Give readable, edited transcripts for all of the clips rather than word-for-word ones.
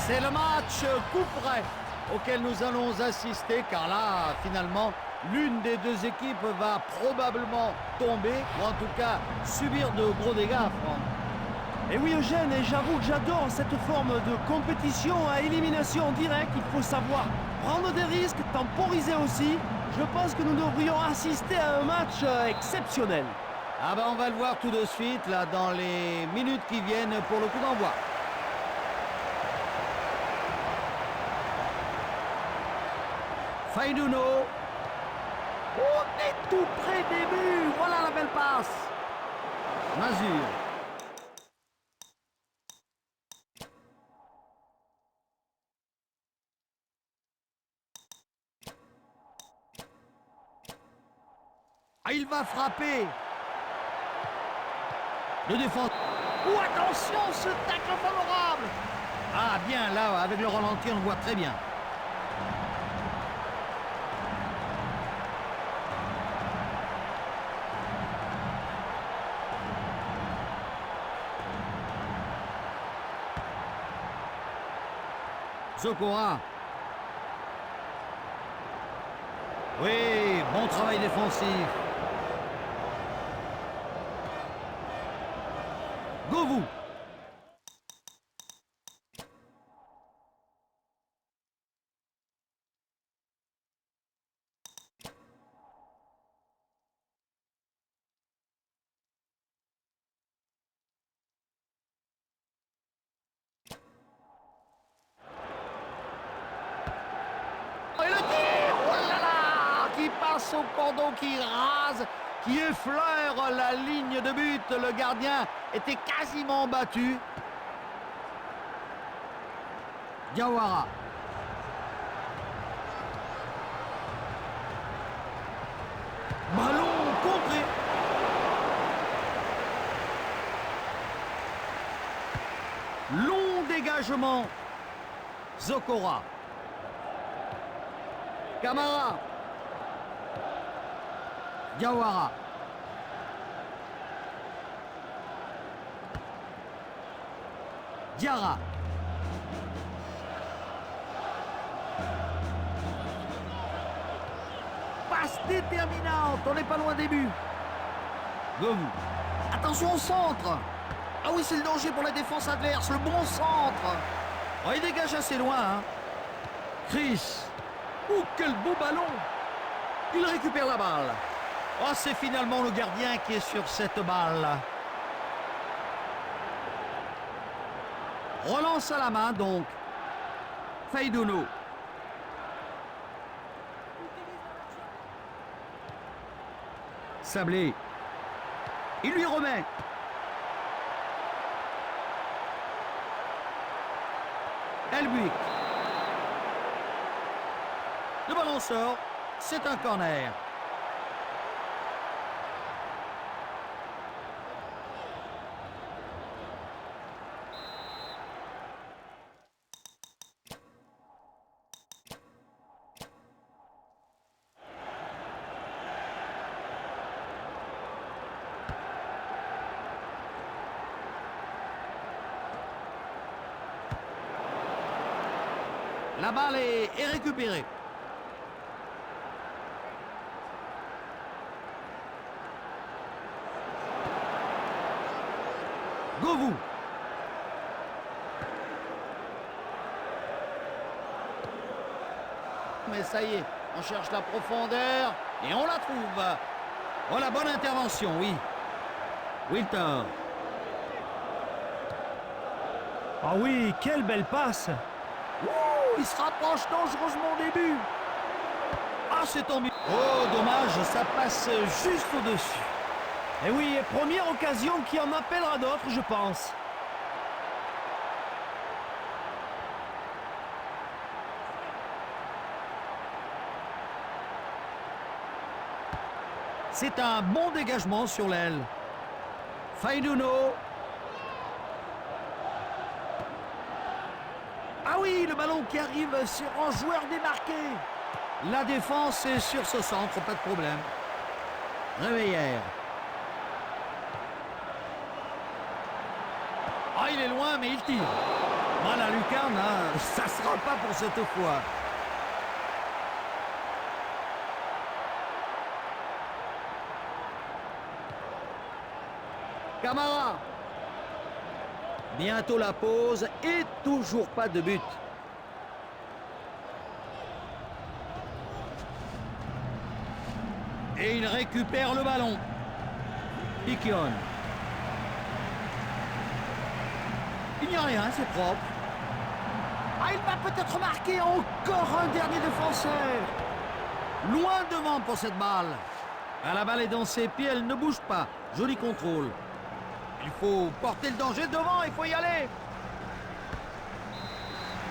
C'est le match coup près auquel nous allons assister, car là, finalement, l'une des deux équipes va probablement tomber, ou en tout cas subir de gros dégâts, Franck. Et oui Eugène, et j'avoue que j'adore cette forme de compétition à élimination directe. Il faut savoir prendre des risques, temporiser aussi. Je pense que nous devrions assister à un match exceptionnel. Ah ben on va le voir tout de suite, là, dans les minutes qui viennent pour le coup d'envoi. Faiduno. On est tout près des buts. Voilà la belle passe. Mazur. Ah, il va frapper. Le défense. Oh, attention, ce tacle favorable. Ah, bien, là, avec le ralenti, on le voit très bien. Zokora. Oui, bon travail défensif. Govou. Et le tir, oh là là, qui passe au cordon, qui rase, qui effleure la ligne de but. Le gardien était quasiment battu. Diawara. Ballon contré. Long dégagement. Zokora. Camara. Diawara. Diarra. Passe déterminante. On n'est pas loin des buts. Govou. Attention au centre. Ah oui, c'est le danger pour la défense adverse. Le bon centre. Oh, il dégage assez loin. Hein. Chris. Oh, quel beau ballon! Il récupère la balle. Oh, c'est finalement le gardien qui est sur cette balle. Relance à la main, donc. Faiduno. Sablé. Il lui remet. Elbuik. Le ballon sort, c'est un corner. La balle est récupérée. Govou. Mais ça y est, on cherche la profondeur et on la trouve. Oh, la bonne intervention, oui. Wilton. Ah oui, quelle belle passe. Ouh, il se rapproche dangereusement des buts. Ah, c'est tombé. Oh, dommage, ça passe juste au-dessus. Et oui, première occasion qui en appellera d'autres, je pense. C'est un bon dégagement sur l'aile. Faiduno. Ah oui, le ballon qui arrive sur un joueur démarqué. La défense est sur ce centre, pas de problème. Réveillère. Ah, il est loin, mais il tire. Voilà, lucarne, hein, ça sera pas pour cette fois. Camara. Bientôt la pause et toujours pas de but. Et il récupère le ballon. Piquion. Il n'y a rien, c'est propre. Ah, il va peut-être marquer encore un dernier défenseur. Loin devant pour cette balle. Ah, la balle est dans ses pieds, elle ne bouge pas. Joli contrôle. Il faut porter le danger devant, il faut y aller.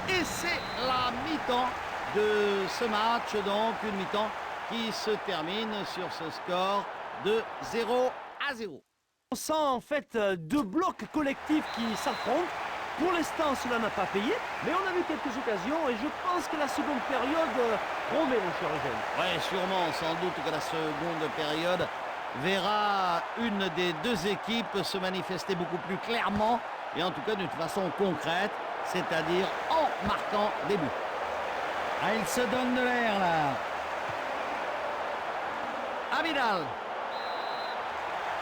Et c'est la mi-temps de ce match, donc une mi-temps qui se termine sur ce score de 0-0. On sent en fait deux blocs collectifs qui s'affrontent. Pour l'instant, cela n'a pas payé, mais on a vu quelques occasions et je pense que la seconde période promet, mon cher Eugène. Oui, sûrement, sans doute que la seconde période verra une des deux équipes se manifester beaucoup plus clairement et en tout cas d'une façon concrète, c'est-à-dire en marquant des buts. Ah, il se donne de l'air là. Abidal.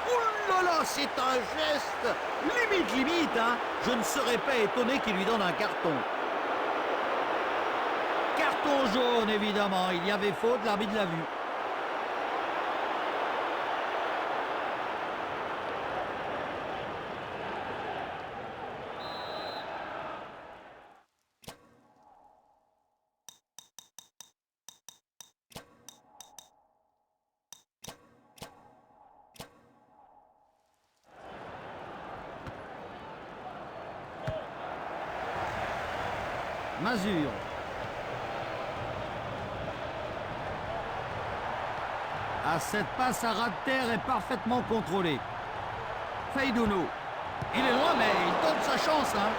Ouh là là, c'est un geste limite, hein. Je ne serais pas étonné qu'il lui donne un carton. Carton jaune, évidemment. Il y avait faute, l'arbitre l'a vu. Mazur. Ah, cette passe à ras de terre est parfaitement contrôlée. Feidounou. Il est loin, mais il tente sa chance, hein.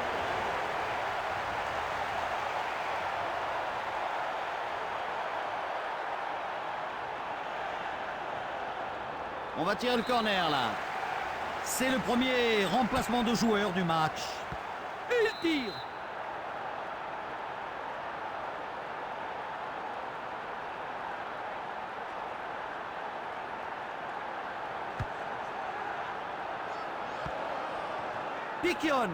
On va tirer le corner, là. C'est le premier remplacement de joueur du match. Il tire. Piquion.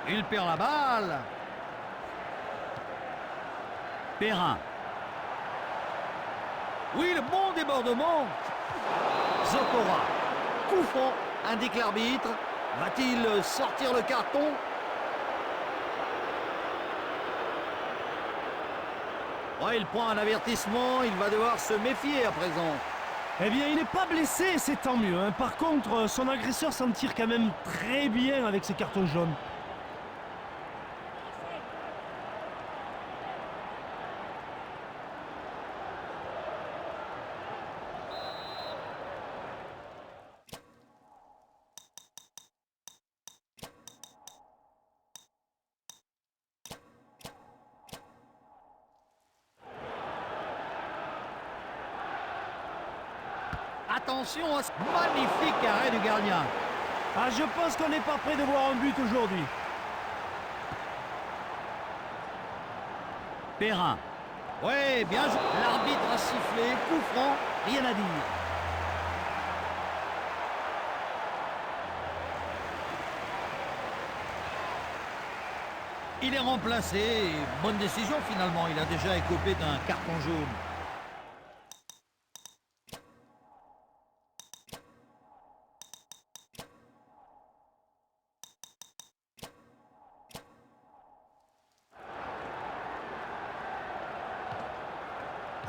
Il perd la balle. Perrin. Oui, le bon débordement. Zokora. Coup franc, indique l'arbitre. Va-t-il sortir le carton? Ouais, il prend un avertissement. Il va devoir se méfier à présent. Eh bien, il n'est pas blessé, c'est tant mieux, hein. Par contre, son agresseur s'en tire quand même très bien avec ses cartons jaunes. Attention à ce magnifique arrêt du gardien. Ah, je pense qu'on n'est pas prêt de voir un but aujourd'hui. Perrin. Ouais, bien joué. L'arbitre a sifflé, coup franc, rien à dire. Il est remplacé. Bonne décision finalement. Il a déjà écopé d'un carton jaune.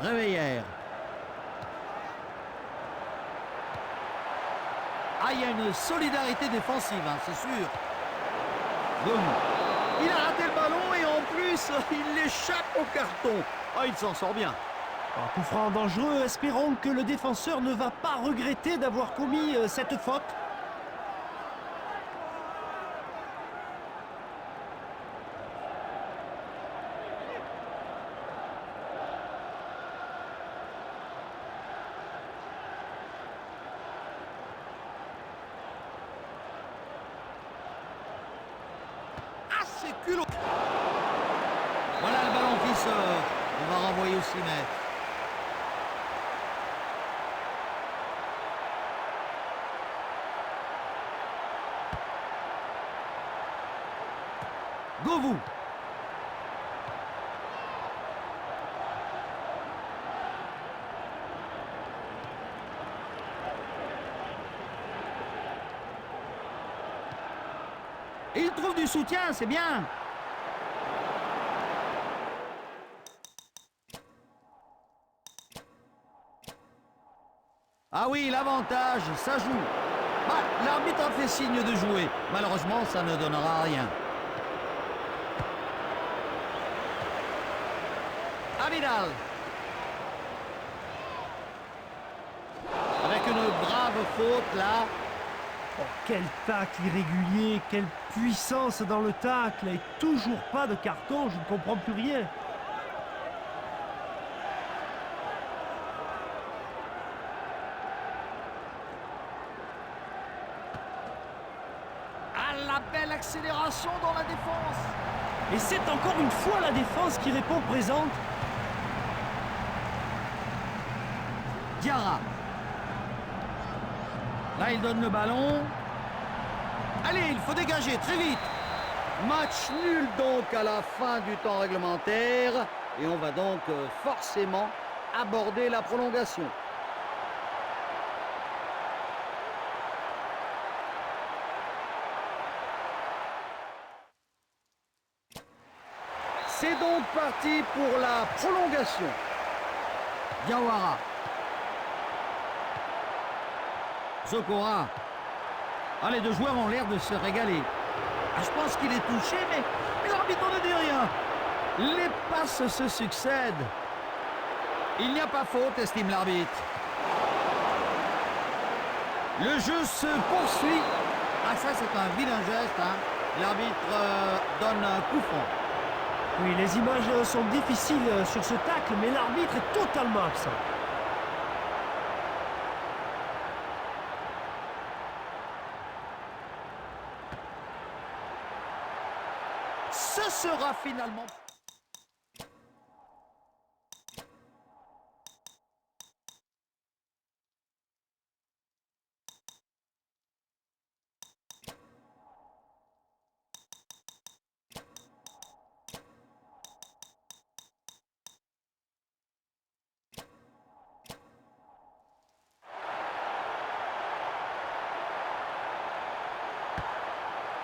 Réveillère. Ah, il y a une solidarité défensive, hein, c'est sûr. Boum. Il a raté le ballon et en plus, il échappe au carton. Ah, il s'en sort bien. Un coup franc dangereux, espérons que le défenseur ne va pas regretter d'avoir commis cette faute. culot. Voilà le ballon qui sort. On va renvoyer au 6 mètres. Govou. Et il trouve du soutien, c'est bien. Ah oui, l'avantage, ça joue. Bah, l'arbitre a fait signe de jouer. Malheureusement, ça ne donnera rien. Vidal. Avec une brave faute là. Oh, quel tacle irrégulier, quelle puissance dans le tacle. Et toujours pas de carton, je ne comprends plus rien. Ah, la belle accélération dans la défense. Et c'est encore une fois la défense qui répond présente. Diarra. Là, il donne le ballon. Allez, il faut dégager très vite. Match nul donc à la fin du temps réglementaire. Et on va donc forcément aborder la prolongation. C'est donc parti pour la prolongation. Diawara. Zokora. Ah, les deux joueurs ont l'air de se régaler. Ah, je pense qu'il est touché, mais l'arbitre ne dit rien. Les passes se succèdent. Il n'y a pas faute, estime l'arbitre. Le jeu se poursuit. Ah, ça, c'est un vilain geste. Hein. L'arbitre donne un coup franc. Oui, les images sont difficiles sur ce tacle, mais l'arbitre est totalement absent. Ce sera finalement...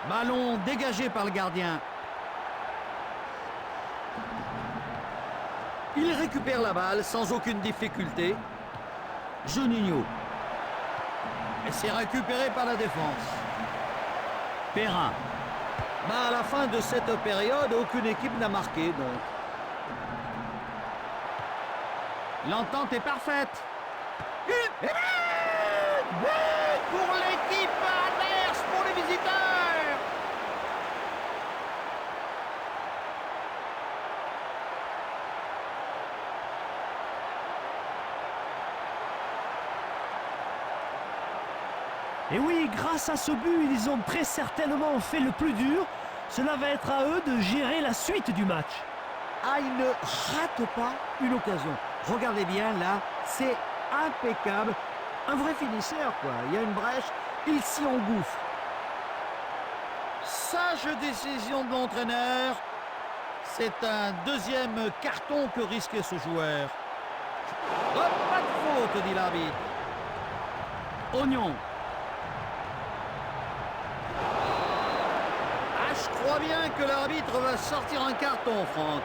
Ballon dégagé par le gardien. Il récupère la balle sans aucune difficulté. Juninho. Et c'est récupéré par la défense. Perrin. À la fin de cette période, aucune équipe n'a marqué, donc. L'entente est parfaite. But pour l'équipe adverse, pour les visiteurs. Et oui, grâce à ce but, ils ont très certainement fait le plus dur. Cela va être à eux de gérer la suite du match. Ah, il ne rate pas une occasion. Regardez bien, là, c'est impeccable. Un vrai finisseur, quoi. Il y a une brèche, il s'y engouffre. Sage décision de l'entraîneur. C'est un deuxième carton que risquait ce joueur. Oh, pas de faute, dit l'arbitre. Oignon. Ah, je crois bien que l'arbitre va sortir un carton, Franck.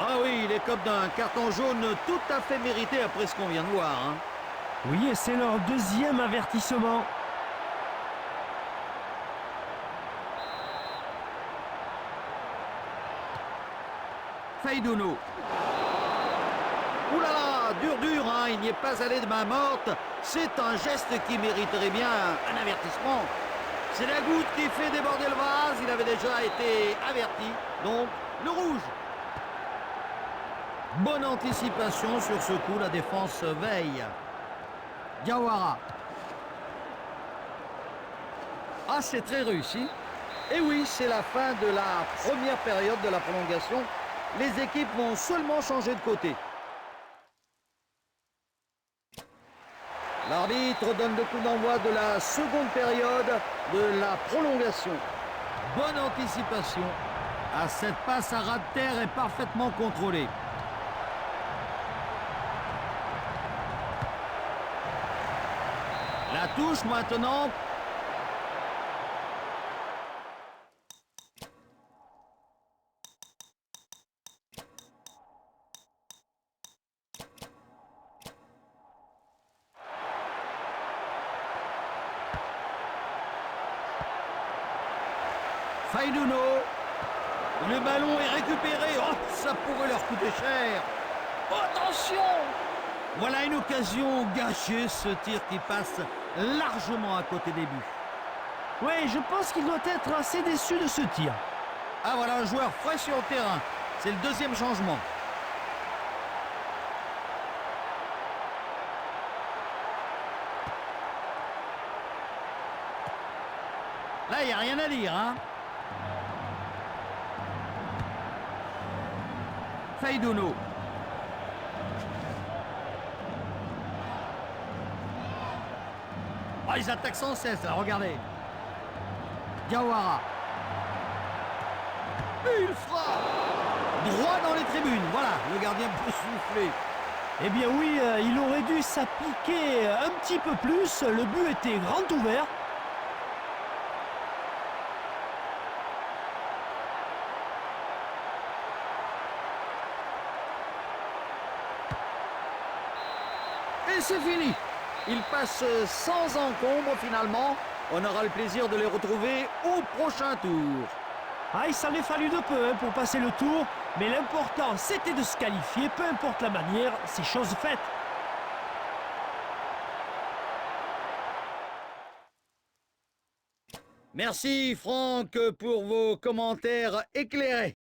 Ah oui, il est comme d'un carton jaune tout à fait mérité après ce qu'on vient de voir. Hein. Oui, et c'est leur deuxième avertissement. Faïdounou. Ouh là là, dur, hein, il n'y est pas allé de main morte. C'est un geste qui mériterait bien un avertissement. C'est la goutte qui fait déborder le vase. Il avait déjà été averti, donc le rouge. Bonne anticipation sur ce coup, la défense veille. Diawara. Ah, c'est très réussi. Et oui, c'est la fin de la première période de la prolongation. Les équipes vont seulement changer de côté. L'arbitre donne le coup d'envoi de la seconde période de la prolongation. Bonne anticipation. Ah, cette passe à ras de terre est parfaitement contrôlée. La touche maintenant. Faiduno. Le ballon est récupéré. Oh, ça pourrait leur coûter cher. Attention! Voilà une occasion gâchée, ce tir qui passe largement à côté des buts. Oui, je pense qu'il doit être assez déçu de ce tir. Ah voilà un joueur frais sur le terrain. C'est le deuxième changement. Là, il n'y a rien à dire, hein. Faiduno. Ah, ils attaquent sans cesse, là, regardez. Diawara. Et il frappe. Droit dans les tribunes. Voilà, le gardien peut souffler. Eh bien oui, il aurait dû s'appliquer un petit peu plus. Le but était grand ouvert. Et c'est fini. Ils passent sans encombre finalement. On aura le plaisir de les retrouver au prochain tour. Ah, il s'en est fallu de peu pour passer le tour. Mais l'important, c'était de se qualifier. Peu importe la manière, c'est chose faite. Merci Franck pour vos commentaires éclairés.